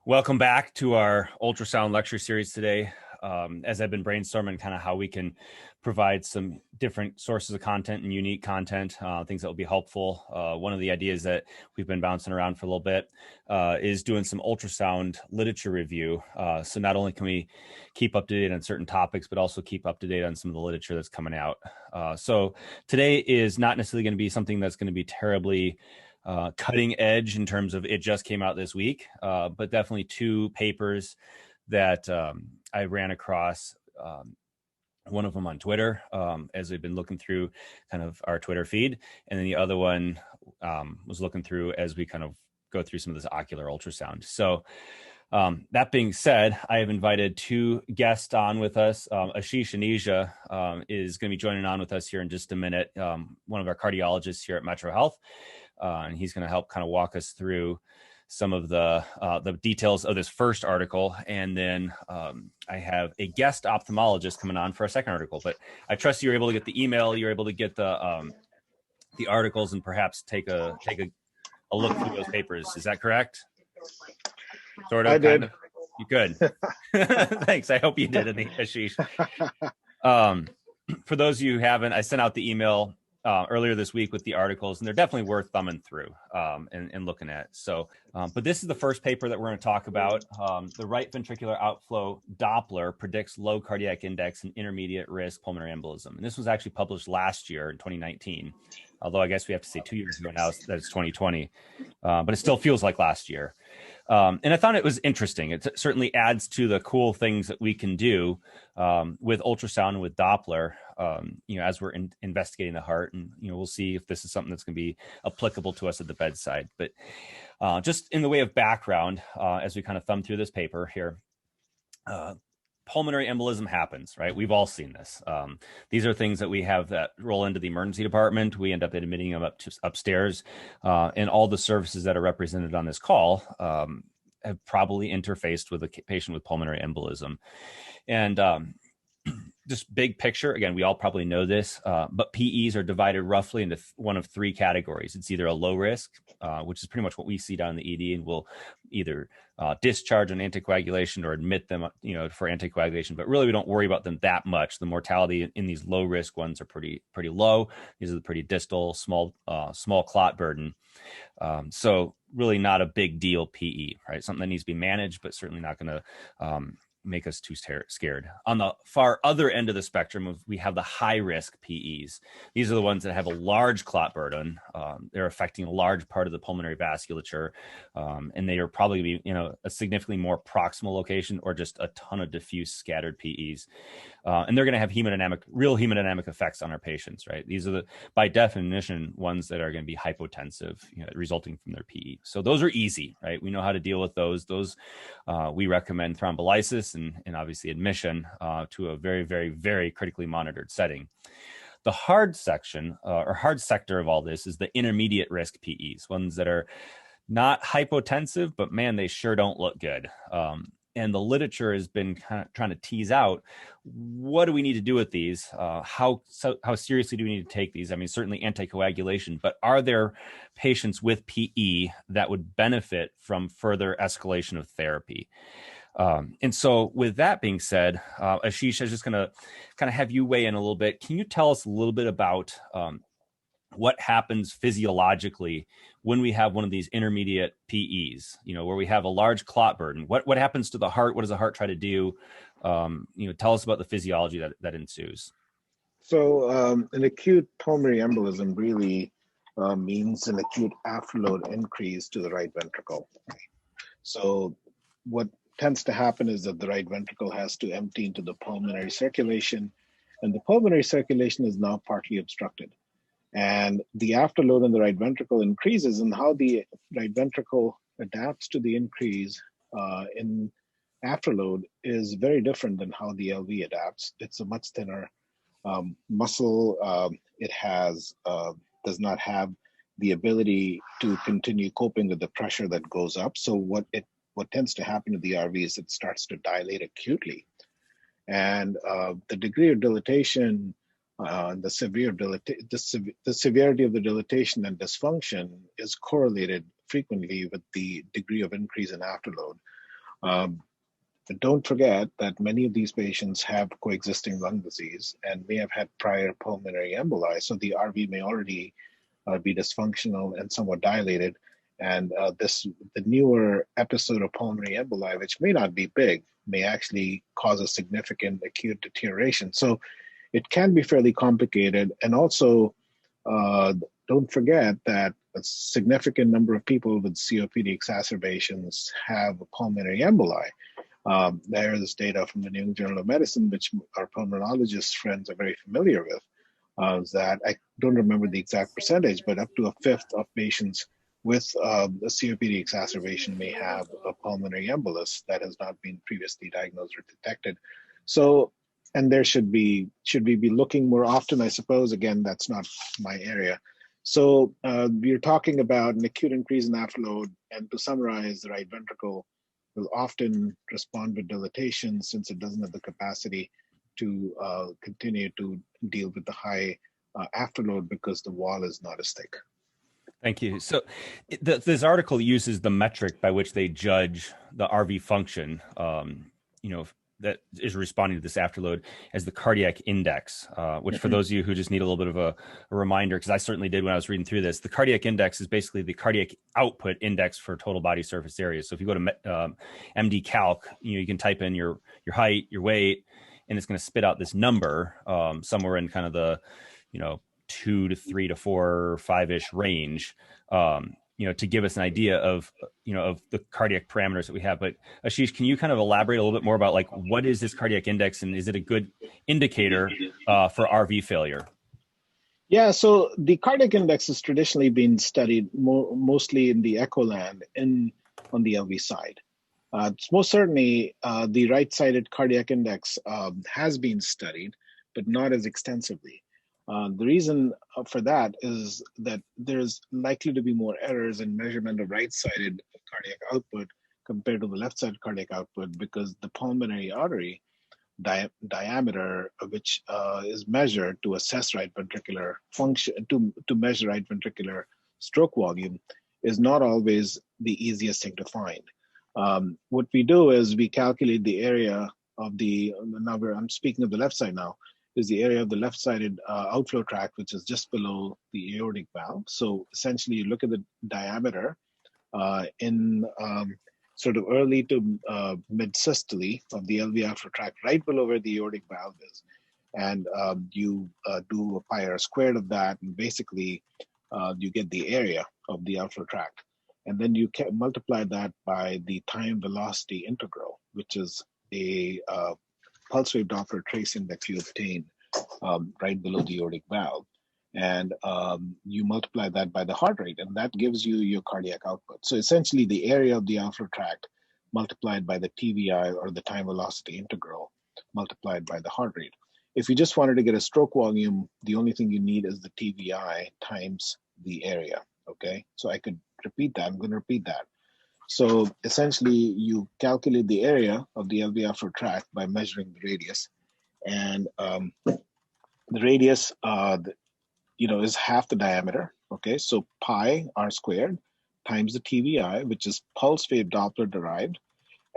Welcome back to our ultrasound lecture series today. As I've been brainstorming kind of how we can provide some different sources of content and unique content, things that will be helpful. One of the ideas that we've been bouncing around for a little bit is doing some ultrasound literature review. So not only can we keep up to date on certain topics, but also keep up to date on some of the literature that's coming out. So today is not necessarily going to be something that's going to be terribly cutting edge in terms of it just came out this week, but definitely two papers that I ran across, one of them on Twitter as we've been looking through kind of our Twitter feed, and then the other one was looking through as we kind of go through some of this ocular ultrasound. So that being said, I have invited two guests on with us. Ashish Aneja is going to be joining on with us here in just a minute, one of our cardiologists here at MetroHealth. And he's going to help kind of walk us through some of the details of this first article. And then I have a guest ophthalmologist coming on for a second article. But I trust you're able to get the email, you're able to get the articles, and perhaps take a look through those papers. Is that correct? Sort of. I did. Kind of? You good? Thanks. I hope you did, Ashish. For those of you who haven't, I sent out the email earlier this week with the articles, and they're definitely worth thumbing through and looking at. So, but this is the first paper that we're going to talk about. The right ventricular outflow Doppler predicts low cardiac index and intermediate risk pulmonary embolism. And this was actually published last year in 2019, although I guess we have to say 2 years ago now that it's 2020, but it still feels like last year. And I thought it was interesting. It certainly adds to the cool things that we can do with ultrasound and with Doppler, as we're investigating the heart. And, we'll see if this is something that's going to be applicable to us at the bedside. But just in the way of background, as we kind of thumb through this paper here, pulmonary embolism happens, right? We've all seen this. These are things that we have that roll into the emergency department. We end up admitting them upstairs, and all the services that are represented on this call have probably interfaced with a patient with pulmonary embolism. And just big picture, again, we all probably know this, but PEs are divided roughly into one of three categories. It's either a low risk, which is pretty much what we see down in the ED, and we'll either discharge on anticoagulation or admit them, for anticoagulation. But really, we don't worry about them that much. The mortality in these low risk ones are pretty low. These are the pretty distal, small clot burden. So really not a big deal PE, right? Something that needs to be managed, but certainly not going to make us too scared. On the far other end of the spectrum, we have the high risk PEs. These are the ones that have a large clot burden. They're affecting a large part of the pulmonary vasculature, and they are probably a significantly more proximal location or just a ton of diffuse scattered PEs. And they're going to have real hemodynamic effects on our patients, right? These are by definition, ones that are going to be hypotensive, resulting from their PE. So those are easy, right? We know how to deal with those. We recommend thrombolysis and obviously admission to a very, very, very critically monitored setting. The hard section or hard sector of all this is the intermediate risk PEs, ones that are not hypotensive, but man, they sure don't look good. And the literature has been kind of trying to tease out, what do we need to do with these? How seriously do we need to take these? I mean, certainly anticoagulation, but are there patients with PE that would benefit from further escalation of therapy? And so with that being said, Ashish, I'm just going to kind of have you weigh in a little bit. Can you tell us a little bit about what happens physiologically when we have one of these intermediate PEs, where we have a large clot burden? What happens to the heart? What does the heart try to do? Tell us about the physiology that ensues. So an acute pulmonary embolism really means an acute afterload increase to the right ventricle. So what tends to happen is that the right ventricle has to empty into the pulmonary circulation, and the pulmonary circulation is now partly obstructed. And the afterload in the right ventricle increases, and how the right ventricle adapts to the increase in afterload is very different than how the LV adapts. It's a much thinner muscle. It does not have the ability to continue coping with the pressure that goes up. So what tends to happen to the RV is it starts to dilate acutely. And the degree of dilatation, the severity of the dilatation and dysfunction is correlated frequently with the degree of increase in afterload. But don't forget that many of these patients have coexisting lung disease and may have had prior pulmonary emboli. So the RV may already be dysfunctional and somewhat dilated. And the newer episode of pulmonary emboli, which may not be big, may actually cause a significant acute deterioration. So it can be fairly complicated. And also, don't forget that a significant number of people with COPD exacerbations have pulmonary emboli. There is data from the New England Journal of Medicine, which our pulmonologist friends are very familiar with, that I don't remember the exact percentage, but up to a fifth of patients with a COPD exacerbation may have a pulmonary embolus that has not been previously diagnosed or detected. So, and there should we be looking more often? I suppose, again, that's not my area. So we're talking about an acute increase in afterload, and to summarize, the right ventricle will often respond with dilatation since it doesn't have the capacity to continue to deal with the high afterload because the wall is not as thick. Thank you. So this article uses the metric by which they judge the RV function, that is responding to this afterload as the cardiac index, which for those of you who just need a little bit of a reminder, because I certainly did when I was reading through this, the cardiac index is basically the cardiac output index for total body surface area. So if you go to MD Calc, you can type in your height, your weight, and it's going to spit out this number somewhere in kind of the, 2 to 3 to 4 or 5-ish range, to give us an idea of the cardiac parameters that we have. But Ashish, can you kind of elaborate a little bit more about like, what is this cardiac index and is it a good indicator for RV failure? Yeah, so the cardiac index has traditionally been studied mostly in the echo land on the LV side. Most certainly, the right-sided cardiac index has been studied, but not as extensively. The reason for that is that there's likely to be more errors in measurement of right-sided cardiac output compared to the left-sided cardiac output because the pulmonary artery diameter, which is measured to assess right ventricular function, to measure right ventricular stroke volume, is not always the easiest thing to find. What we do is we calculate the area of I'm speaking of the left side now, is the area of the left-sided outflow tract, which is just below the aortic valve. So essentially, you look at the diameter in sort of early to mid-systole of the LV outflow tract, right below where the aortic valve is. And you do a pi r squared of that, and basically you get the area of the outflow tract. And then you can multiply that by the time velocity integral, which is a pulse wave Doppler trace index you obtain right below the aortic valve. And you multiply that by the heart rate, and that gives you your cardiac output. So essentially the area of the outflow tract multiplied by the TVI, or the time velocity integral, multiplied by the heart rate. If you just wanted to get a stroke volume, the only thing you need is the TVI times the area, okay? So I could repeat that, I'm gonna repeat that. So essentially, you calculate the area of the LV outflow tract by measuring the radius, and the radius, is half the diameter. Okay, so pi r squared times the TVI, which is pulse wave Doppler derived,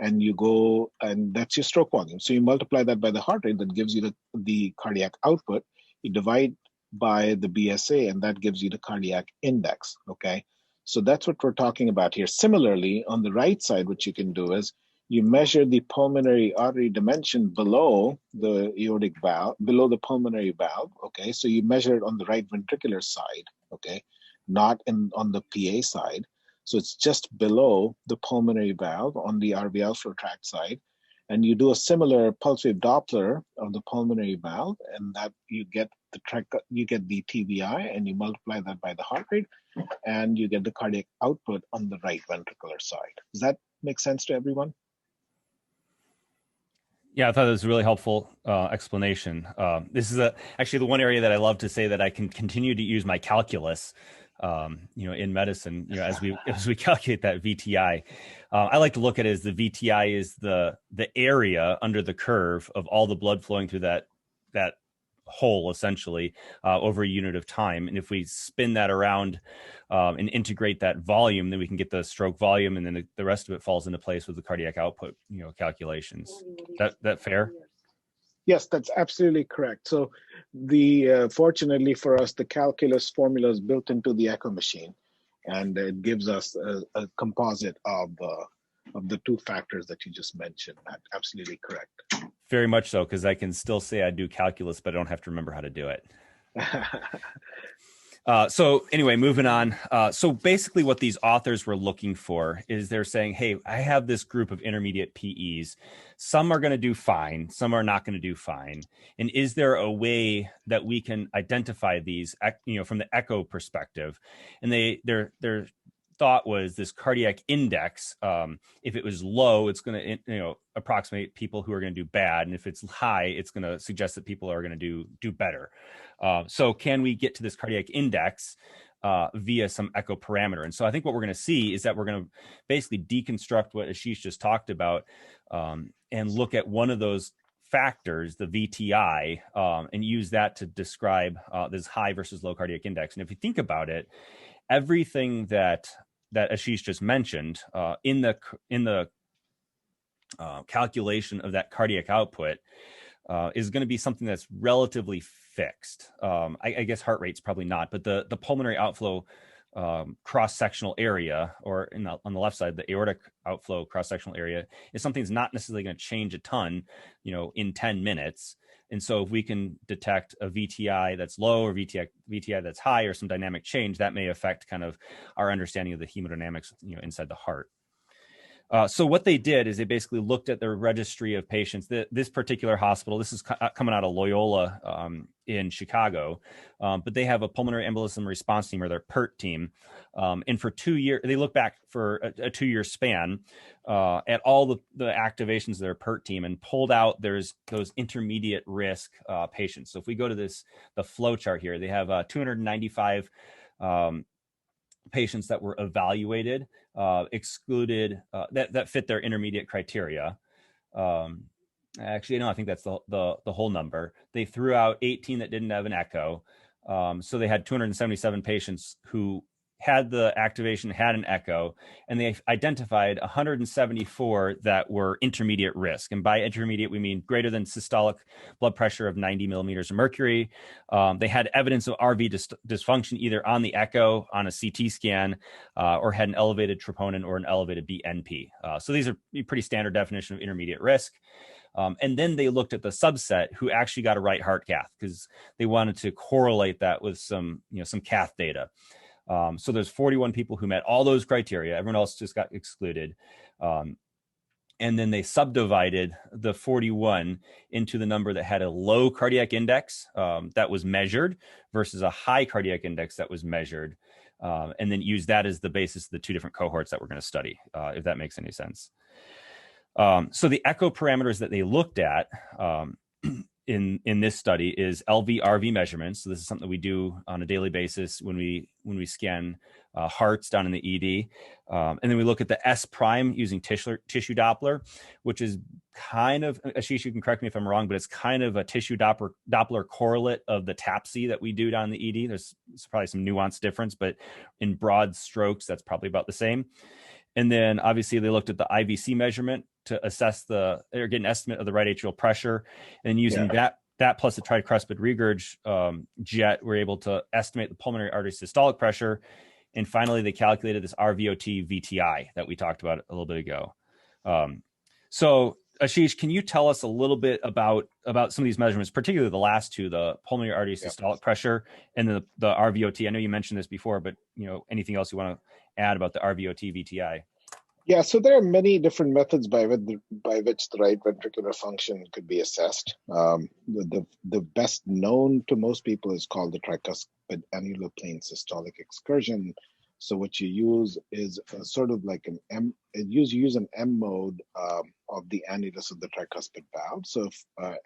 and you go, and that's your stroke volume. So you multiply that by the heart rate, that gives you the cardiac output. You divide by the BSA, and that gives you the cardiac index. Okay. So that's what we're talking about here. Similarly, on the right side, what you can do is you measure the pulmonary artery dimension below the aortic valve, below the pulmonary valve, okay? So you measure it on the right ventricular side, okay? Not on the PA side. So it's just below the pulmonary valve on the RV outflow tract side. And you do a similar pulse wave Doppler of the pulmonary valve, and that you get the TVI, and you multiply that by the heart rate, and you get the cardiac output on the right ventricular side. Does that make sense to everyone? Yeah, I thought it was a really helpful explanation. This is actually the one area that I love to say that I can continue to use my calculus, in medicine, as we calculate that VTI. I like to look at it as the VTI is the area under the curve of all the blood flowing through that whole essentially over a unit of time. And if we spin that around and integrate that volume, then we can get the stroke volume, and then the rest of it falls into place with the cardiac output, calculations. That fair? Yes, that's absolutely correct. So fortunately for us, the calculus formula is built into the echo machine, and it gives us a composite of the two factors that you just mentioned. That's absolutely correct. Very much so, because I can still say I do calculus, but I don't have to remember how to do it. So anyway, moving on. So basically what these authors were looking for is they're saying, hey, I have this group of intermediate PEs. Some are going to do fine. Some are not going to do fine. And is there a way that we can identify these, from the echo perspective? And their thought was this cardiac index. If it was low, it's going to, approximate people who are going to do bad. And if it's high, it's going to suggest that people are going to do better. So can we get to this cardiac index via some echo parameter? And so I think what we're going to see is that we're going to basically deconstruct what Ashish just talked about and look at one of those factors, the VTI, and use that to describe this high versus low cardiac index. And if you think about it, everything that Ashish just mentioned in the calculation of that cardiac output is going to be something that's relatively fixed. I guess heart rate's probably not, but the pulmonary outflow cross-sectional area, or on the left side, the aortic outflow cross-sectional area, is something that's not necessarily going to change a ton, in 10 minutes. And so if we can detect a VTI that's low or VTI that's high, or some dynamic change, that may affect kind of our understanding of the hemodynamics, inside the heart. So what they did is they basically looked at their registry of patients. This particular hospital, this is coming out of Loyola in Chicago, but they have a pulmonary embolism response team, or their PERT team. And for 2 years, they look back for a 2-year span at all the activations of their PERT team, and pulled out those intermediate risk patients. So if we go to the flow chart here, they have 295 patients that were evaluated, excluded, that fit their intermediate criteria. Actually, no, I think that's the whole number. They threw out 18 that didn't have an echo. So they had 277 patients who had the activation, had an echo, and they identified 174 that were intermediate risk. And by intermediate, we mean greater than systolic blood pressure of 90 millimeters of mercury. They had evidence of RV dysfunction either on the echo, on a CT scan, or had an elevated troponin or an elevated BNP. So these are a pretty standard definition of intermediate risk. And then they looked at the subset who actually got a right heart cath, because they wanted to correlate that with some cath data. So there's 41 people who met all those criteria. Everyone else just got excluded. And then they subdivided the 41 into the number that had a low cardiac index that was measured versus a high cardiac index that was measured. And then use that as the basis of the two different cohorts that we're going to study, if that makes any sense. So the echo parameters that they looked at in this study is LV-RV measurements. So this is something that we do on a daily basis when we scan hearts down in the ED. And then we look at the S prime using tissue Doppler, which is kind of, Ashish, you can correct me if I'm wrong, but it's kind of a tissue Doppler correlate of the TAPSE that we do down in the ED. There's probably some nuanced difference, but in broad strokes, that's probably about the same. And then obviously they looked at the IVC measurement to assess or get an estimate of the right atrial pressure. And using that plus the tricuspid regurg jet, we're able to estimate the pulmonary artery systolic pressure. And finally, they calculated this RVOT VTI that we talked about a little bit ago. So Ashish, can you tell us a little bit about some of these measurements, particularly the last two, the pulmonary artery systolic pressure and the RVOT? I know you mentioned this before, but anything else you want to add about the RVOT VTI? Yeah, so there are many different methods by which the right ventricular function could be assessed. The best known to most people is called the tricuspid annular plane systolic excursion. So what you use is sort of like you use an M mode of the annulus of the tricuspid valve. So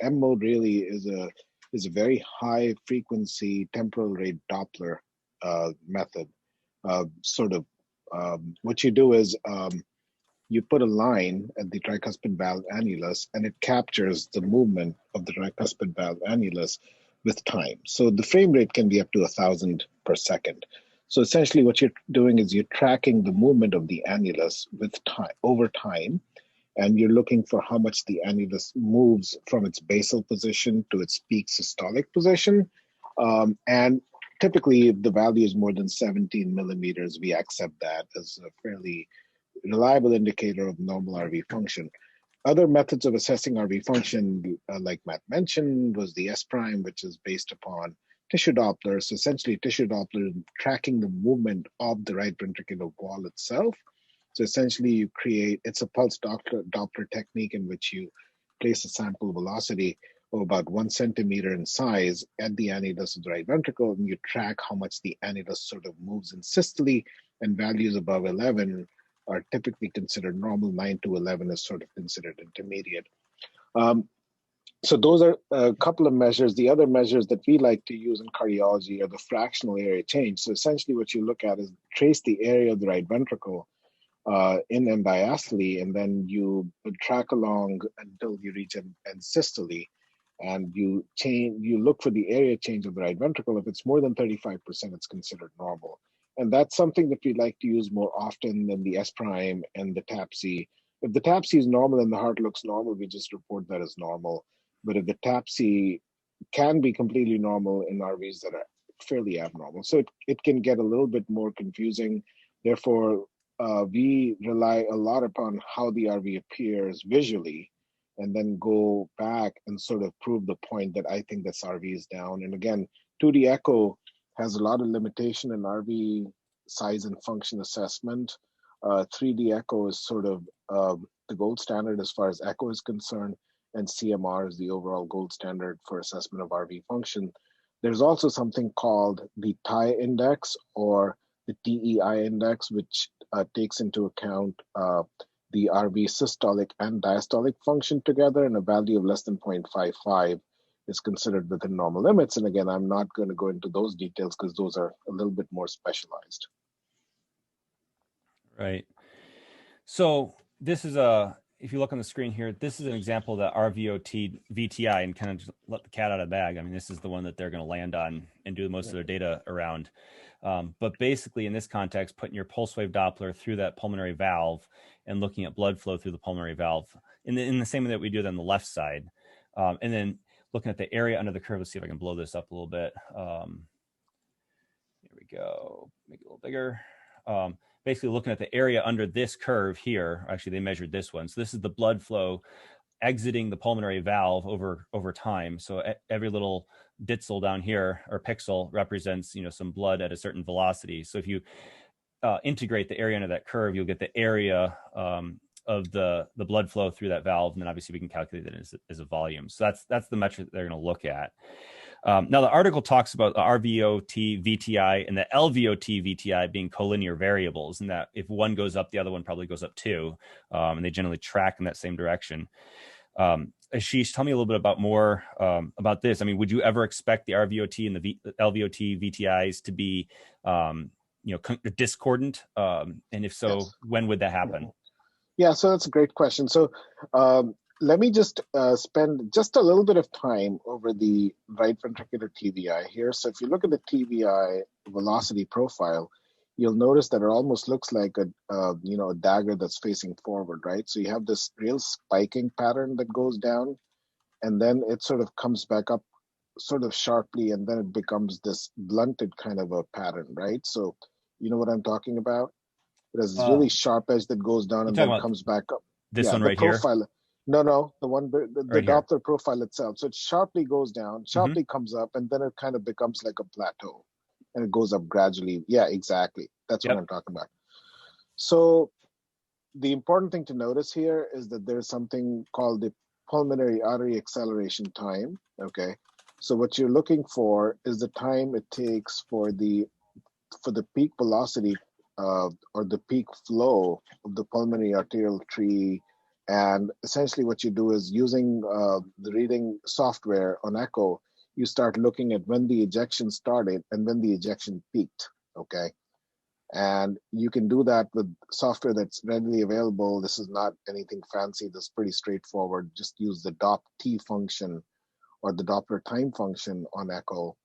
M mode really is a very high frequency temporal rate Doppler method. What you do is you put a line at the tricuspid valve annulus, and it captures the movement of the tricuspid valve annulus with time. So the frame rate can be up to 1,000 per second. So essentially what you're doing is you're tracking the movement of the annulus with time, over time, and you're looking for how much the annulus moves from its basal position to its peak systolic position. And typically, if the value is more than 17 millimeters, we accept that as a fairly reliable indicator of normal RV function. Other methods of assessing RV function, like Matt mentioned, was the S prime, which is based upon tissue Doppler. So essentially, tissue Doppler tracking the movement of the right ventricular wall itself. So essentially, you create, it's a pulse Doppler technique in which you place a sample velocity of about 1 centimeter in size at the annulus of the right ventricle, and you track how much the annulus sort of moves in systole, and values above 11 are typically considered normal. 9 to 11 is sort of considered intermediate. So those are a couple of measures. The other measures that we like to use in cardiology are the fractional area change. So essentially what you look at is trace the area of the right ventricle in end diastole, and then you track along until you reach end systole, and you look for the area change of the right ventricle. If it's more than 35%, it's considered normal. And that's something that we like to use more often than the S prime and the TAPC. If the TAPC is normal and the heart looks normal, we just report that as normal. But if the TAPC can be completely normal in RVs that are fairly abnormal. So it can get a little bit more confusing. Therefore, we rely a lot upon how the RV appears visually, and then go back and sort of prove the point that I think this RV is down. And again, 2D echo has a lot of limitation in RV size and function assessment. 3D echo is sort of the gold standard as far as echo is concerned, and CMR is the overall gold standard for assessment of RV function. There's also something called the TIE index, or the TEI index, which takes into account the RV systolic and diastolic function together, and a value of less than 0.55 is considered within normal limits. And again, I'm not going to go into those details because those are a little bit more specialized. Right. So this is if you look on the screen here, this is an example of the RVOT VTI, and kind of just let the cat out of the bag. I mean, this is the one that they're going to land on and do most of their data around. But basically in this context, putting your pulse wave Doppler through that pulmonary valve and looking at blood flow through the pulmonary valve in the same way that we do it on the left side. And then looking at the area under the curve. Let's see if I can blow this up a little bit. Here we go. Make it a little bigger. Basically looking at the area under this curve here. Actually, they measured this one. So this is the blood flow exiting the pulmonary valve over time. So every little ditzel down here, or pixel, represents some blood at a certain velocity. So if you integrate the area under that curve, you'll get the area of the blood flow through that valve, and then obviously we can calculate that as a volume. So that's the metric that they're going to look at. Now the article talks about the RVOT VTI and the LVOT VTI being collinear variables, and that if one goes up, the other one probably goes up too, and they generally track in that same direction. Ashish, tell me a little bit more about this. I mean, would you ever expect the RVOT and the LVOT VTIs to be discordant? And if so, yes. When would that happen? Yeah, so that's a great question. So let me just spend just a little bit of time over the right ventricular TVI here. So if you look at the TVI velocity profile, you'll notice that it almost looks like a dagger that's facing forward, right? So you have this real spiking pattern that goes down, and then it sort of comes back up sort of sharply, and then it becomes this blunted kind of a pattern, right? So you know what I'm talking about? It has this really sharp edge that goes down and then comes back up. This one right profile here? No, the one, the right Doppler here. Profile itself. So it sharply goes down, sharply comes up, and then it kind of becomes like a plateau, and it goes up gradually. Yeah, exactly. That's what I'm talking about. So the important thing to notice here is that there's something called the pulmonary artery acceleration time, okay? So what you're looking for is the time it takes for the peak velocity or the peak flow of the pulmonary arterial tree. And essentially what you do is using the reading software on echo, you start looking at when the ejection started and when the ejection peaked, okay? And you can do that with software that's readily available. This is not anything fancy. This is pretty straightforward. Just use the DOP T function or the Doppler time function on echo.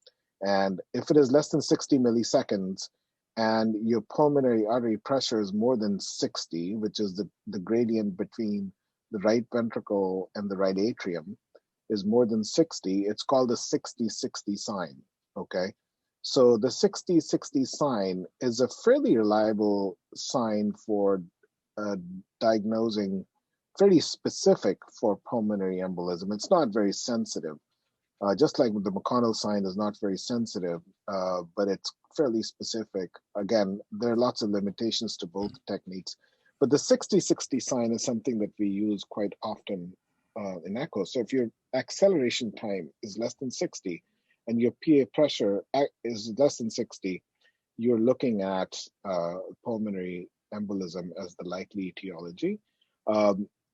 And if it is less than 60 milliseconds and your pulmonary artery pressure is more than 60, which is the gradient between the right ventricle and the right atrium is more than 60, it's called a 60-60 sign, okay? So the 60-60 sign is a fairly reliable sign for diagnosing, fairly specific for pulmonary embolism. It's not very sensitive. Just like the McConnell sign is not very sensitive, but it's fairly specific. Again, there are lots of limitations to both techniques, but the 60-60 sign is something that we use quite often in echo. So if your acceleration time is less than 60 and your PA pressure is less than 60, you're looking at pulmonary embolism as the likely etiology.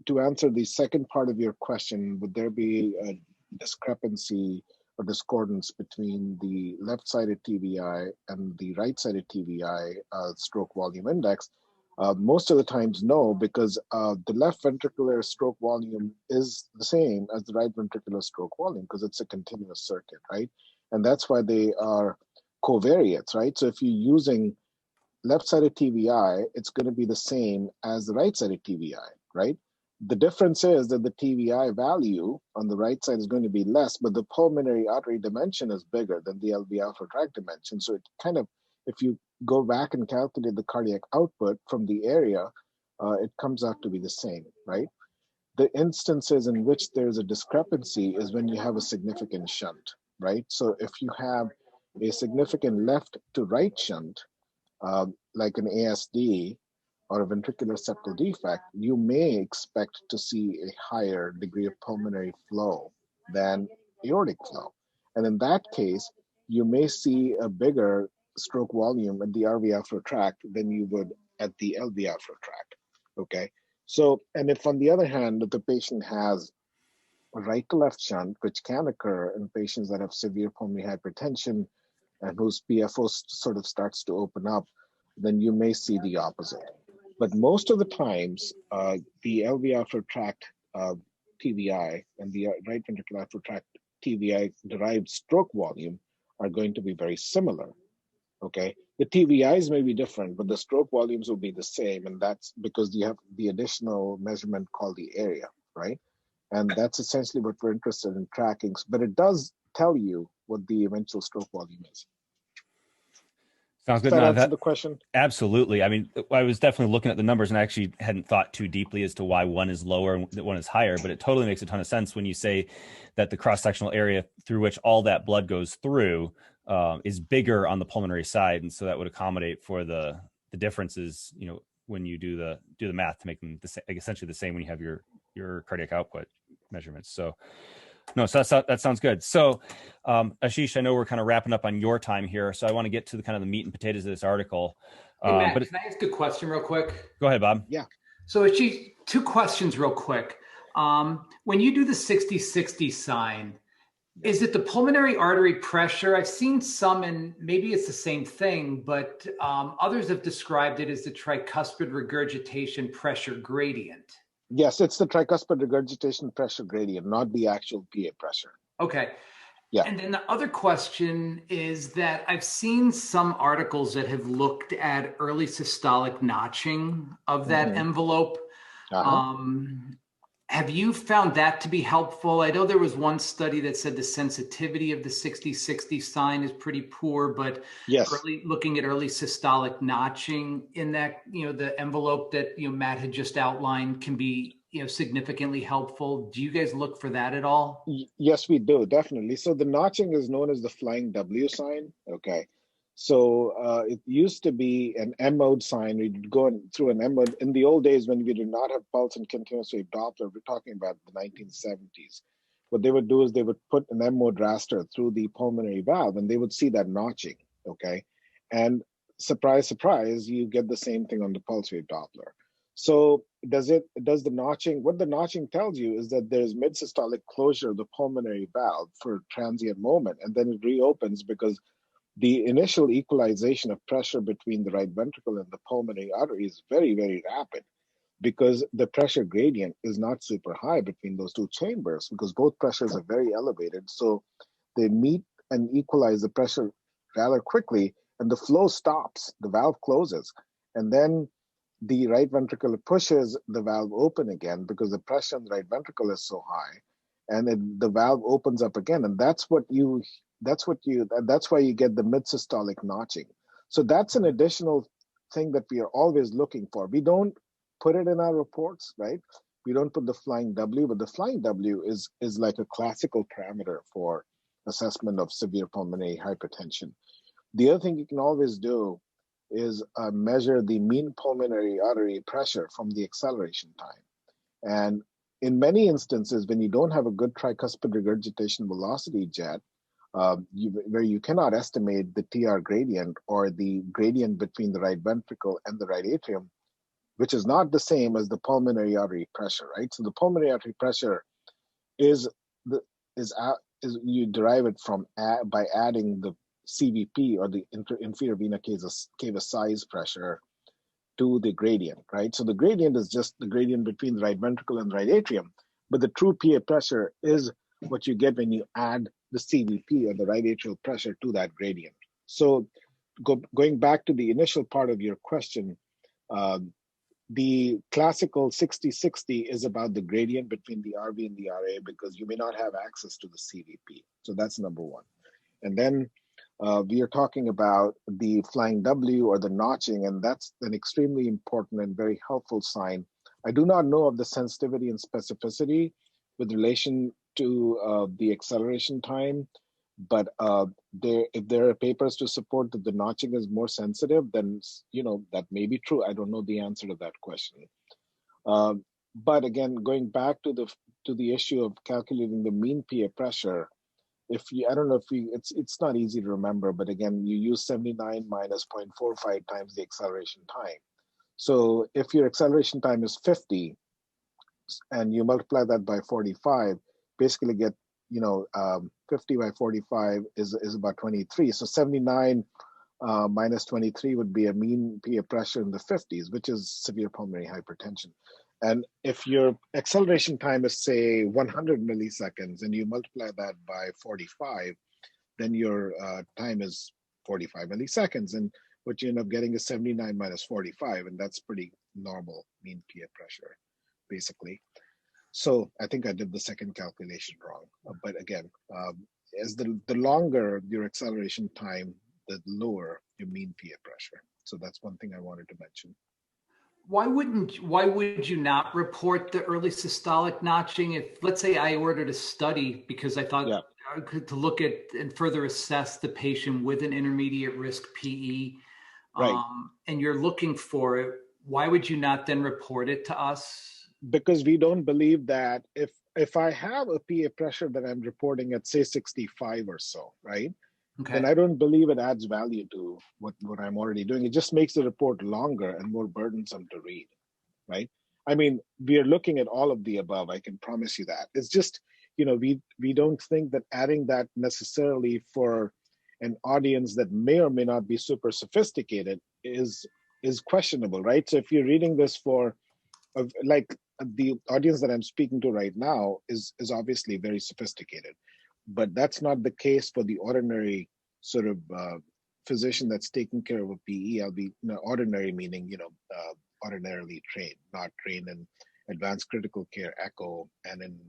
To answer the second part of your question, would there be a discrepancy or discordance between the left-sided TVI and the right-sided TVI stroke volume index? Most of the times, no, because the left ventricular stroke volume is the same as the right ventricular stroke volume because it's a continuous circuit, right? And that's why they are covariates, right? So if you're using left-sided TVI, it's going to be the same as the right-sided TVI, right? The difference is that the TVI value on the right side is going to be less, but the pulmonary artery dimension is bigger than the LV alpha tract dimension. So it kind of, if you go back and calculate the cardiac output from the area, it comes out to be the same, right? The instances in which there's a discrepancy is when you have a significant shunt, right? So if you have a significant left to right shunt, like an ASD, or a ventricular septal defect, you may expect to see a higher degree of pulmonary flow than aortic flow. And in that case, you may see a bigger stroke volume at the RV alpha tract than you would at the LV alpha tract, okay? So, and if on the other hand, the patient has a right to left shunt, which can occur in patients that have severe pulmonary hypertension and whose PFO sort of starts to open up, then you may see the opposite. But most of the times, the LV alpha tract TVI and the right ventricular alpha tract TVI derived stroke volume are going to be very similar, okay? The TVIs may be different, but the stroke volumes will be the same, and that's because you have the additional measurement called the area, right? And that's essentially what we're interested in tracking, but it does tell you what the eventual stroke volume is. Sounds good. Does that No, answer the question? Absolutely. I mean, I was definitely looking at the numbers and I actually hadn't thought too deeply as to why one is lower and one is higher, but it totally makes a ton of sense when you say that the cross-sectional area through which all that blood goes through is bigger on the pulmonary side. And so that would accommodate for the differences, you know, when you do the math to make them essentially the same when you have your cardiac output measurements. So no, so that sounds good. So, Ashish, I know we're kind of wrapping up on your time here, so I want to get to the kind of the meat and potatoes of this article. Hey, Matt, can I ask a question real quick? Go ahead, Bob. Yeah. So, Ashish, two questions real quick. When you do the 60-60 sign, is it the pulmonary artery pressure? I've seen some, and maybe it's the same thing, but others have described it as the tricuspid regurgitation pressure gradient. Yes, it's the tricuspid regurgitation pressure gradient, not the actual PA pressure. Okay. Yeah. And then the other question is that I've seen some articles that have looked at early systolic notching of that envelope. Have you found that to be helpful? I know there was one study that said the sensitivity of the 60-60 sign is pretty poor, but yes, looking at early systolic notching in that, you know, the envelope that, you know, Matt had just outlined can be, you know, significantly helpful. Do you guys look for that at all? Yes, we do, definitely. So the notching is known as the flying W sign, okay? So it used to be an M mode sign. We'd go through an M mode. In the old days when we did not have pulse and continuous wave Doppler, we're talking about the 1970s. What they would do is they would put an M mode raster through the pulmonary valve and they would see that notching, okay? And surprise, surprise, you get the same thing on the pulse wave Doppler. So does the notching, what the notching tells you is that there's mid-systolic closure of the pulmonary valve for a transient moment, and then it reopens because the initial equalization of pressure between the right ventricle and the pulmonary artery is very, very rapid. because the pressure gradient is not super high between those two chambers, because both pressures are very elevated. So they meet and equalize the pressure rather quickly, and the flow stops, the valve closes. And then the right ventricle pushes the valve open again because the pressure in the right ventricle is so high, and the valve opens up again. And that's why you get the mid-systolic notching. So that's an additional thing that we are always looking for. We don't put it in our reports, right? We don't put the flying W, but the flying W is like a classical parameter for assessment of severe pulmonary hypertension. The other thing you can always do is measure the mean pulmonary artery pressure from the acceleration time. And in many instances, when you don't have a good tricuspid regurgitation velocity jet, where you cannot estimate the TR gradient or the gradient between the right ventricle and the right atrium, which is not the same as the pulmonary artery pressure, right? So the pulmonary artery pressure is you derive it from by adding the CVP, or the inferior vena cava size pressure, to the gradient, right? So the gradient is just the gradient between the right ventricle and the right atrium, but the true PA pressure is what you get when you add the CVP, or the right atrial pressure, to that gradient. So going back to the initial part of your question, the classical 60-60 is about the gradient between the RV and the RA, because you may not have access to the CVP. So that's number one. And then we are talking about the flying W, or the notching, and that's an extremely important and very helpful sign. I do not know of the sensitivity and specificity with relation to the acceleration time, but if there are papers to support that the notching is more sensitive, then that may be true. I don't know the answer to that question. But again, going back to the issue of calculating the mean PA pressure, it's not easy to remember, but again, you use 79 minus 0.45 times the acceleration time. So if your acceleration time is 50, and you multiply that by 45, basically get 50 by 45 is about 23. So 79 minus 23 would be a mean PA pressure in the 50s, which is severe pulmonary hypertension. And if your acceleration time is, say, 100 milliseconds, and you multiply that by 45, then your time is 45 milliseconds. And what you end up getting is 79 minus 45, and that's pretty normal mean PA pressure, basically. So I think I did the second calculation wrong. But again, as the longer your acceleration time, the lower your mean PA pressure. So that's one thing I wanted to mention. Why would you not report the early systolic notching? If, let's say, I ordered a study because I thought to look at and further assess the patient with an intermediate risk PE, right, and you're looking for it, why would you not then report it to us? Because we don't believe that if I have a PA pressure that I'm reporting at, say, 65 or so, right? Okay. Then I don't believe it adds value to what I'm already doing. It just makes the report longer and more burdensome to read, right? I mean, we are looking at all of the above, I can promise you that. It's just, we don't think that adding that necessarily for an audience that may or may not be super sophisticated is questionable, right? So if you're reading this for, like, the audience that I'm speaking to right now is obviously very sophisticated, but that's not the case for the ordinary sort of physician that's taking care of a PE. I'll be ordinary, meaning ordinarily trained, not trained in advanced critical care echo and in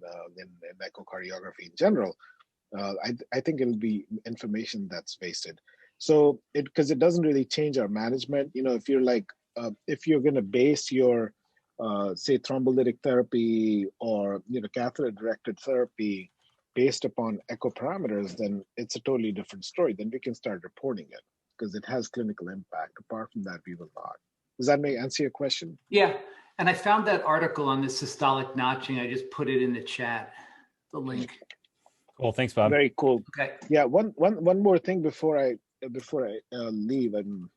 echocardiography in general. I think it'll be information that's wasted. So because it doesn't really change our management. If you're like if you're going to base your say thrombolytic therapy or catheter-directed therapy based upon echo parameters, then it's a totally different story. Then we can start reporting it because it has clinical impact. Apart from that, we will not. Does that answer your question? Yeah, and I found that article on the systolic notching. I just put it in the chat, the link. Cool, thanks, Bob. Very cool. Okay. Yeah, one more thing before I leave, and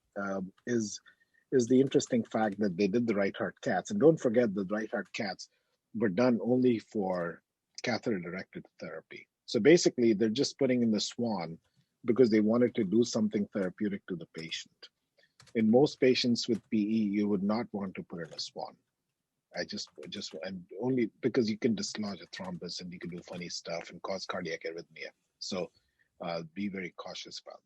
is the interesting fact that they did the right heart cats. And don't forget the right heart cats were done only for catheter-directed therapy. So basically, they're just putting in the swan because they wanted to do something therapeutic to the patient. In most patients with PE, you would not want to put in a swan. and only because you can dislodge a thrombus and you can do funny stuff and cause cardiac arrhythmia. So be very cautious about